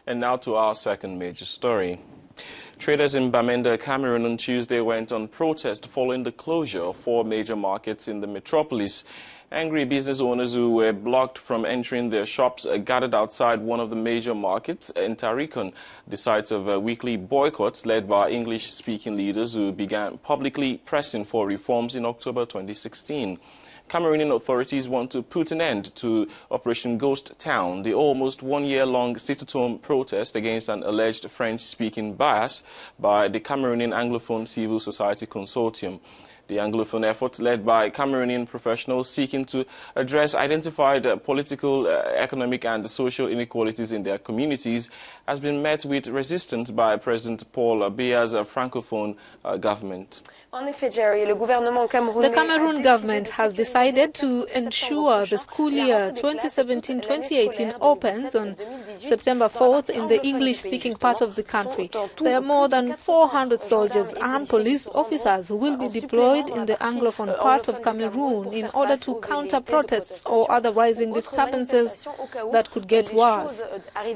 And now to our second major story. Traders in Bamenda, Cameroon on Tuesday went on protest following the closure of 4 major markets in the metropolis. Angry business owners who were blocked from entering their shops gathered outside one of the major markets in Tarikon, the site of weekly boycotts led by English-speaking leaders who began publicly pressing for reforms in October 2016. Cameroonian authorities want to put an end to Operation Ghost Town, the almost one-year-long sit-at-home protest against an alleged French-speaking bias by the Cameroonian Anglophone Civil Society Consortium. The Anglophone effort, led by Cameroonian professionals seeking to address identified political, economic and social inequalities in their communities, has been met with resistance by President Paul Biya's Francophone government. The Cameroon government has decided to ensure the school year 2017-2018 opens on September 4th in the English-speaking part of the country. There are more than 400 soldiers and police officers who will be deployed in the Anglophone part of Cameroon in order to counter protests or other rising disturbances that could get worse.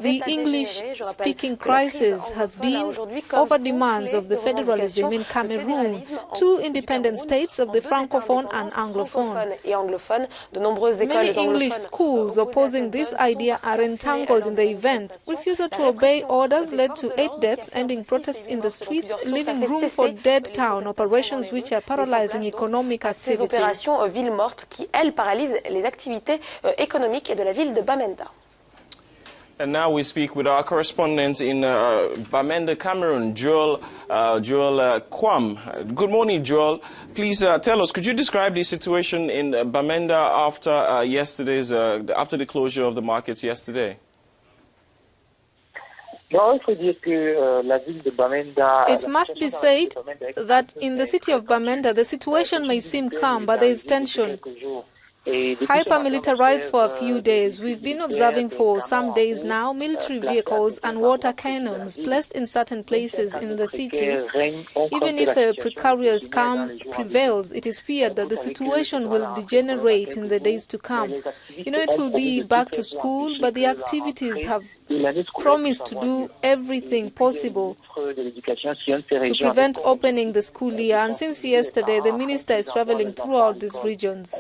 The English-speaking crisis has been over demands of the federalism in Cameroon, 2 independent states of the Francophone and Anglophone. Many English schools opposing this idea are entangled in the event. Refusal to obey orders led to 8 deaths, ending protests in the streets, leaving room for dead town operations which are paralyzing economic activity. Ville morte qui, elle, paralyse les activités économiques de la ville de Bamenda. And now we speak with our correspondent in Bamenda, Cameroon, Joel Kwam. Good morning, Joel. Please tell us, could you describe the situation in Bamenda after after the closure of the markets yesterday? It must be said that in the city of Bamenda, the situation may seem calm, but there is tension. Hyper-militarized for a few days, we've been observing for some days now military vehicles and water cannons placed in certain places in the city. Even if a precarious calm prevails, it is feared that the situation will degenerate in the days to come. It will be back to school, but the activities have promised to do everything possible to prevent opening the school year. And since yesterday, the minister is traveling throughout these regions.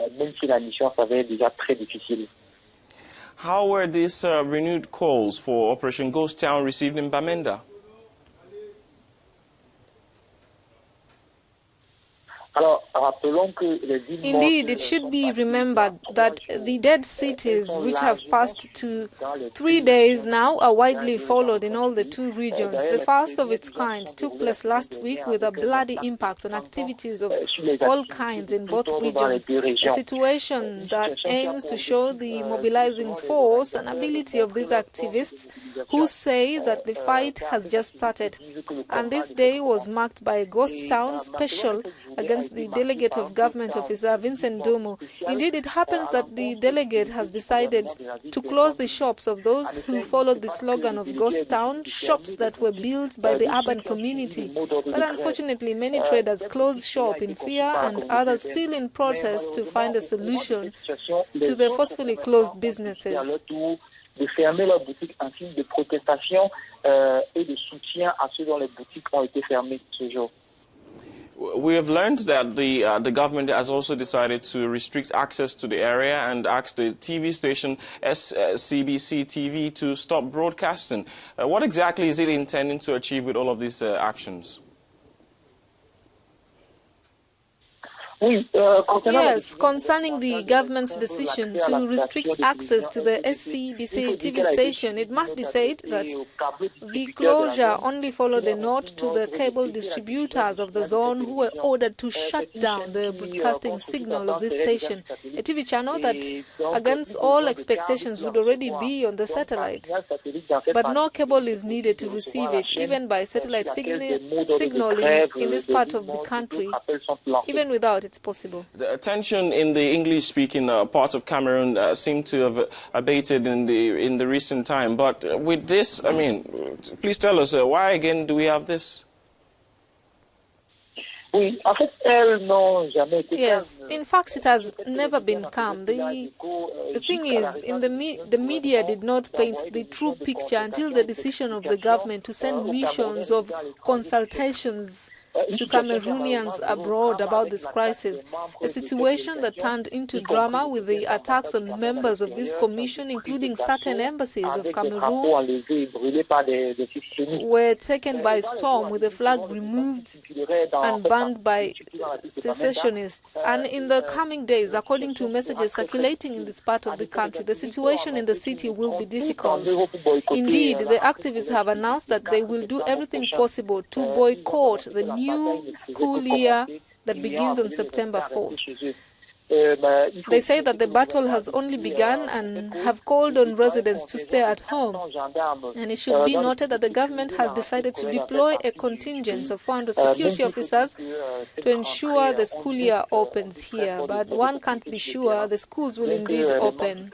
How were these renewed calls for Operation Ghost Town received in Bamenda? Indeed, it should be remembered that the dead cities, which have passed to 3 days now, are widely followed in all the 2 regions. The first of its kind took place last week with a bloody impact on activities of all kinds in both regions, a situation that aims to show the mobilizing force and ability of these activists who say that the fight has just started. And this day was marked by a ghost town special against the delegate of government officer Vincent Domo. Indeed, it happens that the delegate has decided to close the shops of those who followed the slogan of Ghost Town, shops that were built by the urban community. But unfortunately, many traders closed shop in fear and others still in protest to find a solution to the forcefully closed businesses. De fermer leurs boutiques en signe de protestation et de soutien à ceux dont les boutiques ont été fermées ce jour. We have learned that the government has also decided to restrict access to the area and asked the TV station SCBC TV to stop broadcasting. What exactly is it intending to achieve with all of these actions? Yes, concerning the government's decision to restrict access to the SCBC TV station, it must be said that the closure only followed a note to the cable distributors of the zone who were ordered to shut down the broadcasting signal of this station, a TV channel that, against all expectations, would already be on the satellite. But no cable is needed to receive it, even by satellite signaling in this part of the country. Even without, it's possible. The tension in the English-speaking part of Cameroon seemed to have abated in the recent time. But with this, please tell us, why again do we have this? Oui, en fait, elles n'ont jamais été Yes, calmes. in fact, it has never been calm. The thing is, the media did not paint the true picture until the decision of the government to send missions of consultations to Cameroonians abroad about this crisis, a situation that turned into drama with the attacks on members of this commission, including certain embassies of Cameroon, were taken by storm with the flag removed and banned by secessionists. And in the coming days, according to messages circulating in this part of the country, the situation in the city will be difficult. Indeed, the activists have announced that they will do everything possible to boycott the new school year that begins on September 4th. They say that the battle has only begun and have called on residents to stay at home. And it should be noted that the government has decided to deploy a contingent of 400 security officers to ensure the school year opens here. But one can't be sure the schools will indeed open.